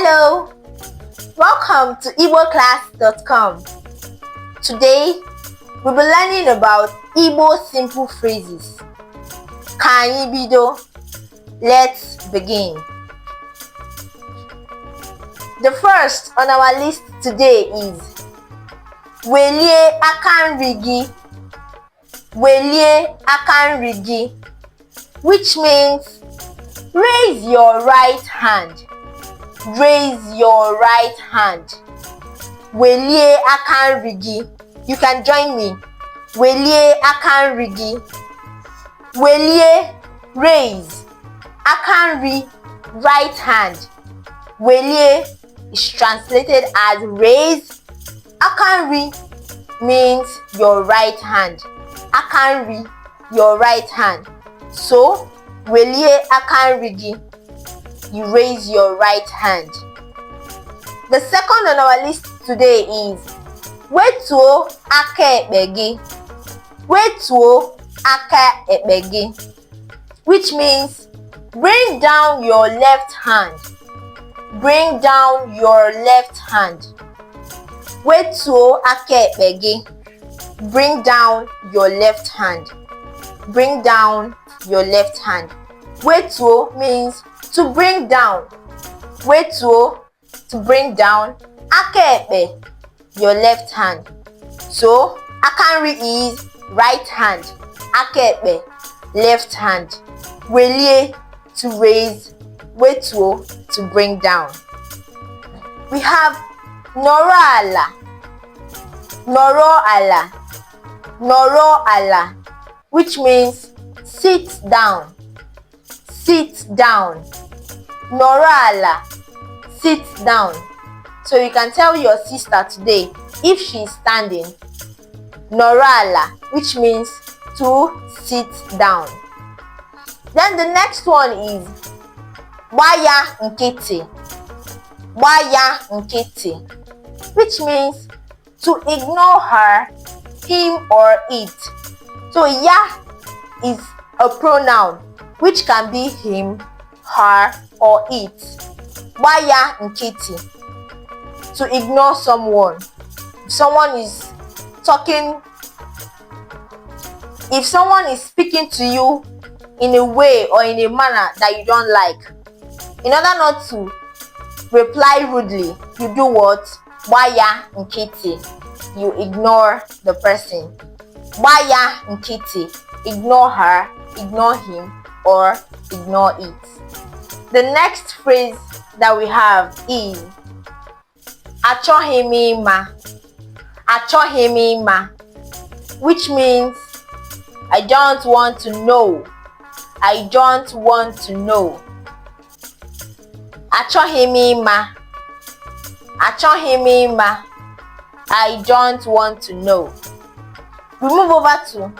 Hello, welcome to igboclass.com. Today, we'll be learning about Igbo simple phrases. Ka anyị bido? Let's begin. The first on our list today is Welie aka nri gị. Welie aka nri gị, which means raise your right hand. Raise your right hand. Welie aka nri gị. You can join me. Welie aka nri gị. Welie, raise. Aka nri, right hand. Welie is translated as raise. Aka nri means your right hand. Aka nri, your right hand. So, welie aka nri gị. You raise your right hand. The second on our list today is Wetuo aka ekpe gị. Wetuo aka ekpe gị, which means bring down your left hand. Bring down your left hand. Wetuo aka ekpe gị. Bring down your left hand. Bring down your left hand. Wetuo means to bring down. Wetuo, to bring down. Aka ekpe, your left hand. So, aka nri is right hand. Aka ekpe, left hand. Welie, to raise. Wetuo, to bring down. We have nọrọ ala. Nọrọ ala. Nọrọ ala, which means sit down. Sit down. Nọrọ ala, sit down. So you can tell your sister today, if she is standing, nọrọ ala, which means to sit down. Then the next one is gbaya nkịtị. Gbaya nkịtị, which means to ignore her, him or it. So ya is a pronoun which can be him, her, or it. Gbaya nkịtị, to ignore someone. If someone is talking, if someone is speaking to you in a way or in a manner that you don't like, in order not to reply rudely, you do what? Gbaya nkịtị. You ignore the person. Gbaya nkịtị. Ignore her, ignore him, or ignore it. The next phrase that we have is achọghị m ịma. Achọghị m ịma, which means I don't want to know. I don't want to know. Achọghị m ịma. Achọghị m ịma. I don't want to know. We move over to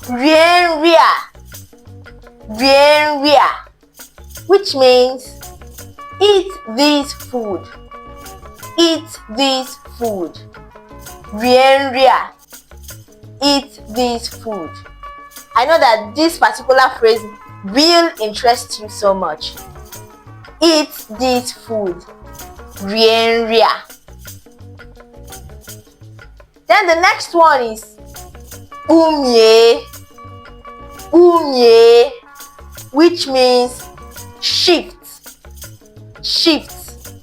rie nri a. Rie nri a, which means eat this food. Eat this food. Rie nri a, eat this food. I know that this particular phrase will interest you so much. Eat this food. Rie nri a. Then the next one is umye. Umye, which means shift. Shift.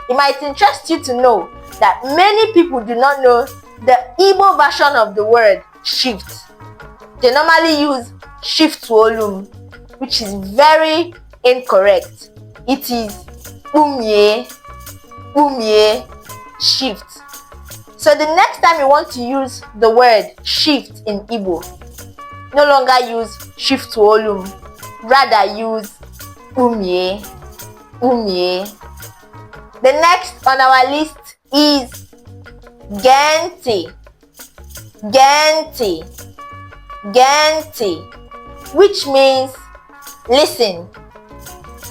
It might interest you to know that many people do not know the Igbo version of the word shift. They normally use shift to olum, which is very incorrect. It is umye, umye, shift. So the next time you want to use the word shift in Igbo, no longer use shift to olum, rather use umye, umye. The next on our list is gente. Gente. Gente, which means listen.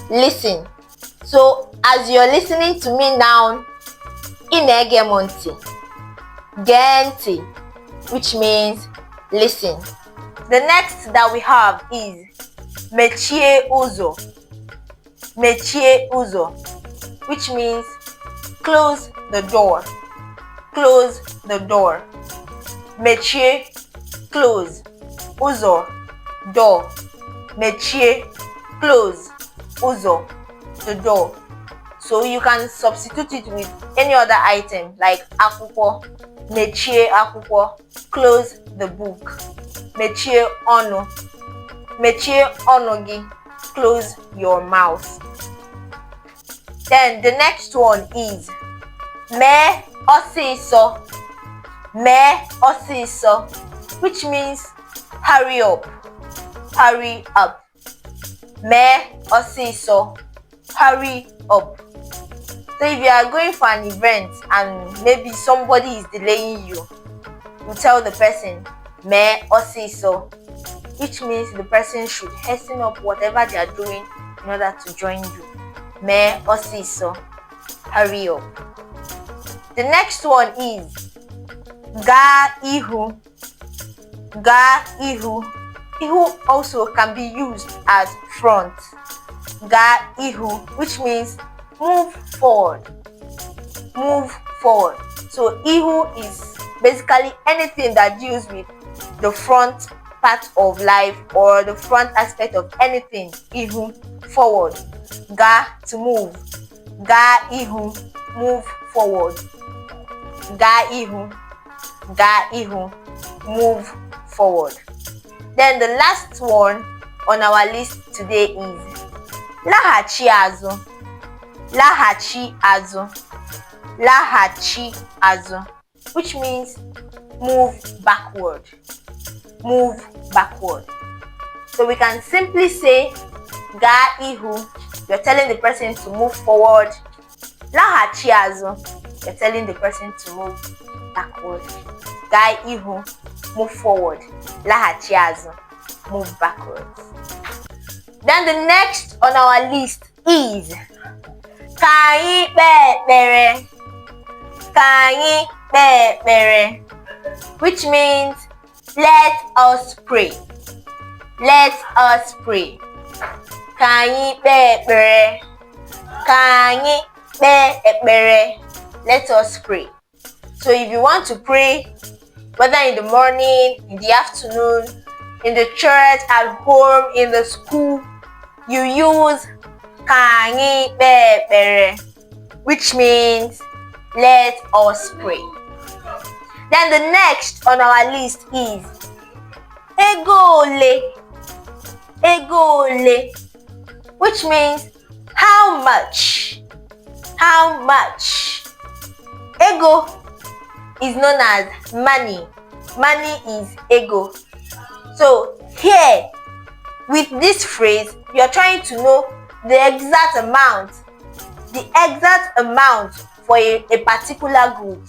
Listen. So as you're listening to me now, ị m ntị. Gente, which means listen. The next that we have is mechie ụzọ. Mechie ụzọ, which means close the door. Close the door. Mechie, close. Ụzọ, door. Mechie, close. Ụzọ, the door. So you can substitute it with any other item like akwụkwọ. Mechie akwụkwọ, close the book. Mechie ọnụ. Mechie ọnụ gị, close your mouth. Then the next one is mee ọsịsọ. Mee ọsịsọ, which means hurry up. Hurry up. Mee ọsịsọ, hurry up. So if you are going for an event and maybe somebody is delaying you, you tell the person mee ọsịsọ, which means the person should hasten up whatever they are doing in order to join you. Mee ọsịsọ, hurry up. The next one is gaa ihu. Gaa ihu. Ihu also can be used as front. Gaa ihu, which means move forward. Move forward. So ihu is basically anything that deals with the front part of life or the front aspect of anything. Ihu, forward. Ga, to move. Ga ihu, move forward. Ga ihu. Ga ihu, move forward. Then the last one on our list today is laghachi azụ. Laghachi azụ. Laghachi azụ, which means move backward. Move backward. So we can simply say ga ihu, you're telling the person to move forward. Laghachi azụ, you're telling the person to move backward. Ga ihu, move forward. Laghachi azụ, move backwards. Then the next on our list is ka anyị kpee ekpere. Ka anyị kpee ekpere, which means let us pray. Let us pray. Ka anyị kpee ekpere. Ka anyị kpee ekpere. Let us pray. So if you want to pray, whether in the morning, in the afternoon, in the church, at home, in the school, you use ka anyị kpee ekpere, which means let us pray. Then the next on our list is ego ole. Ego ole, which means how much. How much. Ego is known as money. Money is ego. So here, with this phrase, you're trying to know the exact amount. The exact amount for a particular good.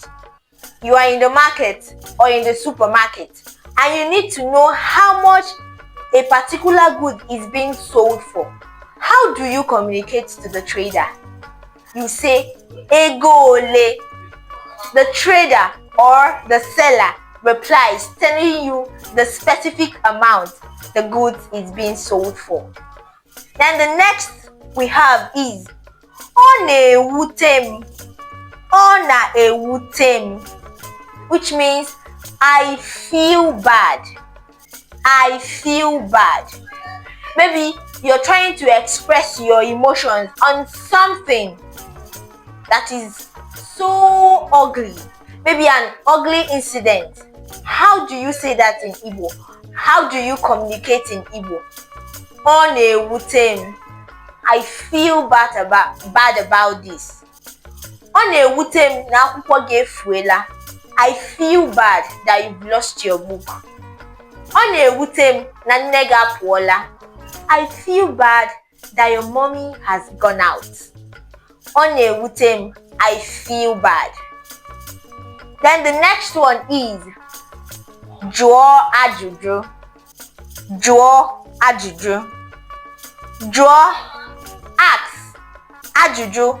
You are in the market or in the supermarket and you need to know how much a particular good is being sold for. How do you communicate to the trader? You say ego ole. The trader or the seller replies telling you the specific amount the goods is being sold for. Then the next we have is ọ na-ewute m. Ọ na-ewute m, which means I feel bad. I feel bad. Maybe you're trying to express your emotions on something that is so ugly. Maybe an ugly incident. How do you say that in Igbo? How do you communicate in Igbo? Ọ na-ewute m. I feel bad about this. Ọ na-ewute m na akwụkwọ gị efuela. I feel bad that you've lost your book. Ọ na-ewute m na nne gị apụọla. I feel bad that your mommy has gone out. Ọ na-ewute m. I feel bad. Then the next one is jụọ ajụjụ. Jụọ ajụjụ. Jụọ, ask. Ajụjụ,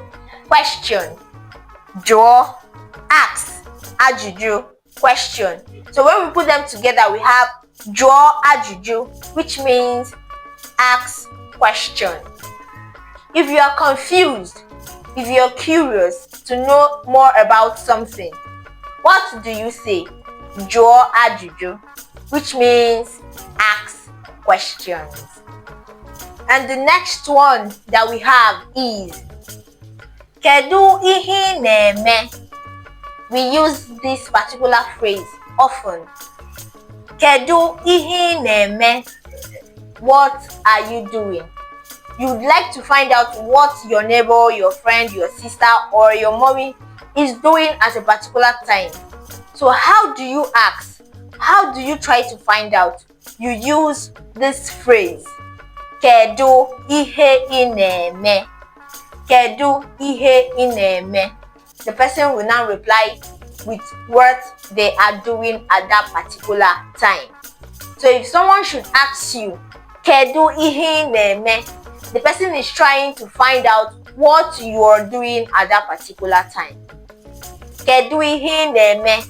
question. Jụọ, ask. Ajụjụ, question. So when we put them together, we have jụọ ajụjụ, which means ask question. If you are confused, if you're curious to know more about something, what do you say? Jụọ ajụjụ, which means ask questions. And the next one that we have is Kedu ihe na-eme? We use this particular phrase often. Kedu ihe na-eme? What are you doing? You'd like to find out what your neighbor, your friend, your sister, or your mommy is doing at a particular time. So how do you ask? How do you try to find out? You use this phrase. Kedu ihe ị na-eme? Kedu ihe ị na-eme? The person will now reply with what they are doing at that particular time. So if someone should ask you, Kedu ihe ị na-eme? The person is trying to find out what you are doing at that particular time. Kedu ihe ị na-eme?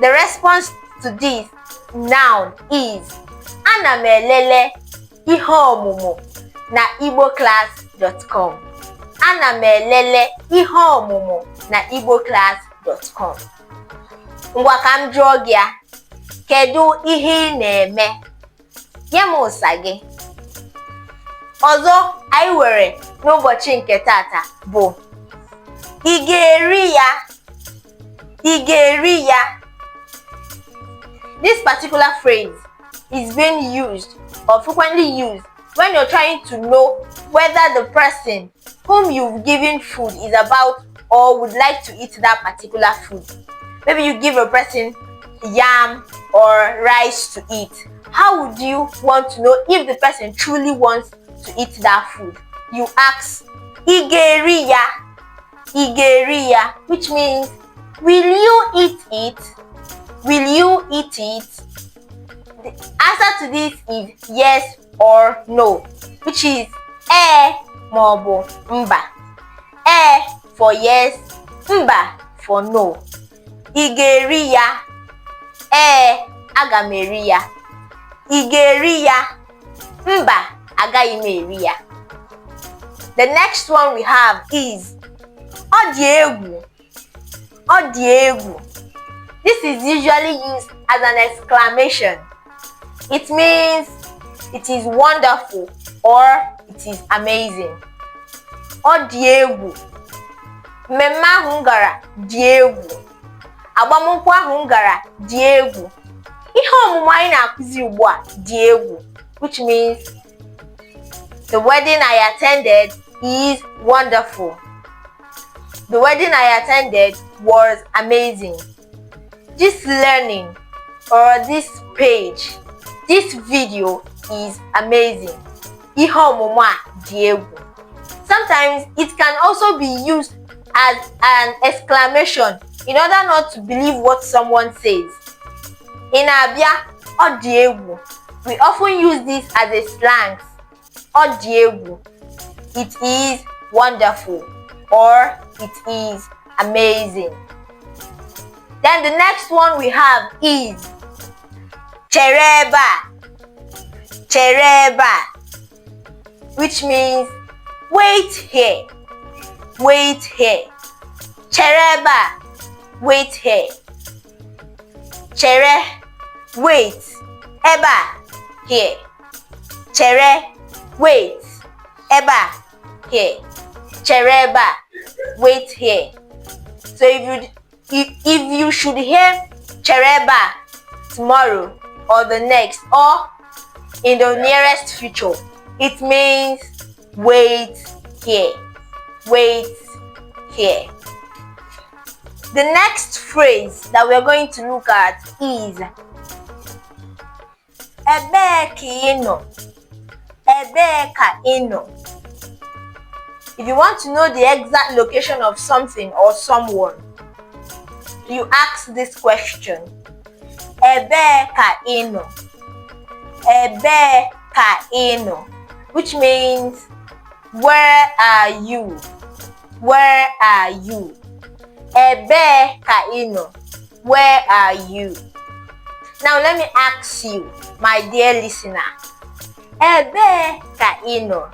The response to this noun is Ana m elele ihe ọmụmụ na igboclass.com. Ana m elele ihe ọmụmụ na igboclass.com. Ngwa ka m jụọ gị ya, kedu ihe ị na-eme? Nye m ụsa gị. Ọzọ anyị were n'ụbọchị nke tata bụ ị ga-eri ya? Ị ga-eri ya? This particular phrase is being used or frequently used when you're trying to know whether the person whom you've given food is about or would like to eat that particular food. Maybe you give a person yam or rice to eat. How would you want to know if the person truly wants to eat that food? You ask, Ị ga-eri ya? Ị ga-eri ya? Which means, will you eat it? Will you eat it? The answer to this is yes or no, which is maọbụ mba. For yes, mba for no. Ị ga-eri ya? Aga m eri ya. Ị ga-eri ya? Mba, agaghị m eri ya. The next one we have is ọ dị egwu. Ọ dị egwu. This is usually used as an exclamation. It means it is wonderful or it is amazing. Ọ dị egwu. Mmemme ahụ m gara dị egwu. Agbamnkwụ ahụ m gara dị egwu. Ihe ọmụmụ anyị na-akụzi ugbu a dị egwu, which means the wedding I attended is wonderful. The wedding I attended was amazing. This learning or this page, this video is amazing. Ihe ọmụmụ a dị egwu. Sometimes it can also be used as an exclamation in order not to believe what someone says. In Abia, ọ dị egwu. We often use this as a slang. Ọ dị egwu. It is wonderful or it is amazing. Then the next one we have is chere ebe a. Chere ebe a, which means wait here. Wait here. Chere ebe a, wait here. Chere, wait, ebe a, here. Chere, wait, ebe a, here. Chere ebe a, wait here. So if you should hear chere ebe a tomorrow or the next or in the nearest future, it means wait here. Wait here. The next phrase that we're going to look at is Ebee ka ị nọ? Ebee ka ị nọ? If you want to know the exact location of something or someone, you ask this question. Ebee ka ị nọ? Ebee ka ị nọ? Which means, where are you? Where are you? Ebee ka ị nọ? Where are you? Now let me ask you, my dear listener. Ebee ka ị nọ?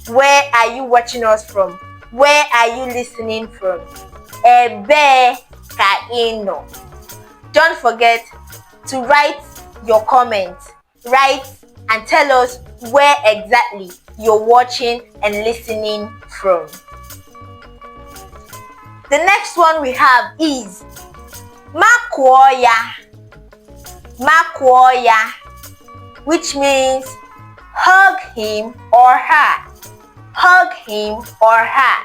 Where are you watching us from? Where are you listening from? Ebe ka ino. Don't forget to write your comments. Write and tell us where exactly you're watching and listening from. The next one we have is Makwoya. Makwoya, which means hug him or her. Hug him or her.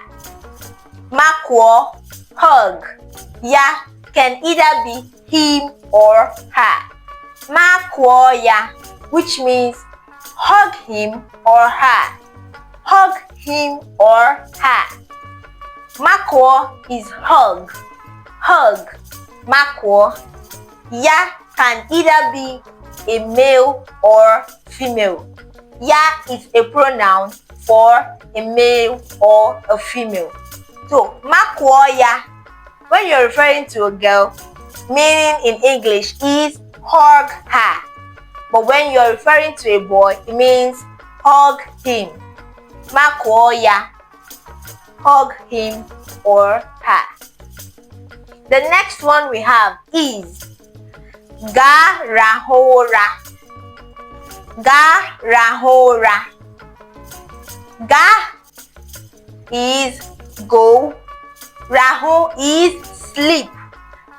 Makwo, hug. Ya can either be him or her. Makwoya, which means hug him or her. Hug him or her. Makwo is hug. Hug. Makwo. Ya can either be a male or female. Ya is a pronoun for a male or a female. So, makwoya, when you're referring to a girl, meaning in English is hug her. But when you're referring to a boy, it means hug him. Makwoya, hug him or her. The next one we have is Ga rahora. Ga rahora. Ga is go. Raho is sleep.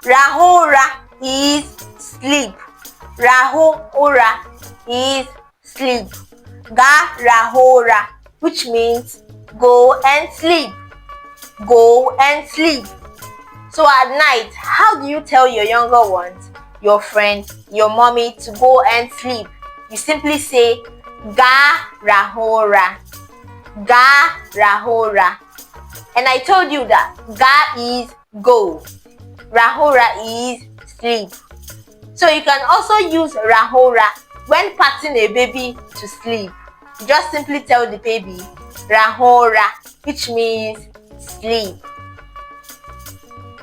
Rahora is sleep. Rahora is sleep. Ga rahora, which means go and sleep. Go and sleep. So at night, how do you tell your younger ones, your friend, your mommy to go and sleep? You simply say Ga rahora. Ga rahora. And I told you that Ga is go. Rahora is sleep. So you can also use rahora when patting a baby to sleep. You just simply tell the baby rahora, which means sleep.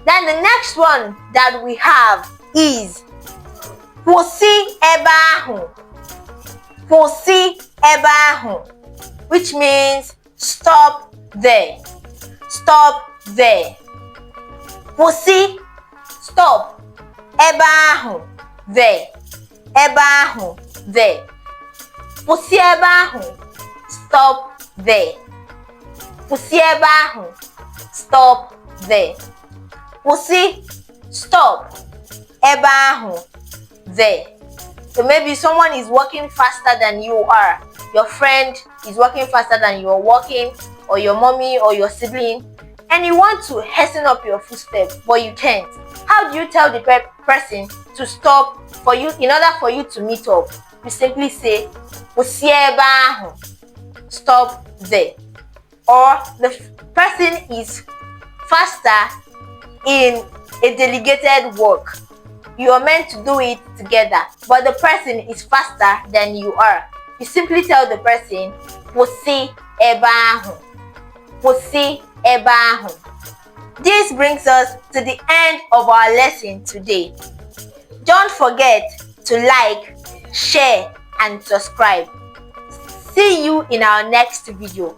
Then the next one that we have is Kwụsị ebe ahụ. Kwụsị ebe ahụ, which means stop there. Stop there. Kwụsị, stop. Ebe ahụ, there. Ebe ahụ, there. Kwụsị ebe ahụ, stop there. Kwụsị ebe ahụ, stop there. Kwụsị, stop. Ebe ahụ, there. So maybe someone is walking faster than you are. Your friend is walking faster than you are walking, or your mommy or your sibling, and you want to hasten up your footsteps, but you can't. How do you tell the person to stop for you in order for you to meet up? You simply say, Kwụsị ebe ahụ. Stop there. Or the person is faster in a delegated work. You are meant to do it together, but the person is faster than you are. You simply tell the person, Kwụsị ebe ahụ. Kwụsị ebe ahụ. This brings us to the end of our lesson today. Don't forget to like, share, and subscribe. See you in our next video.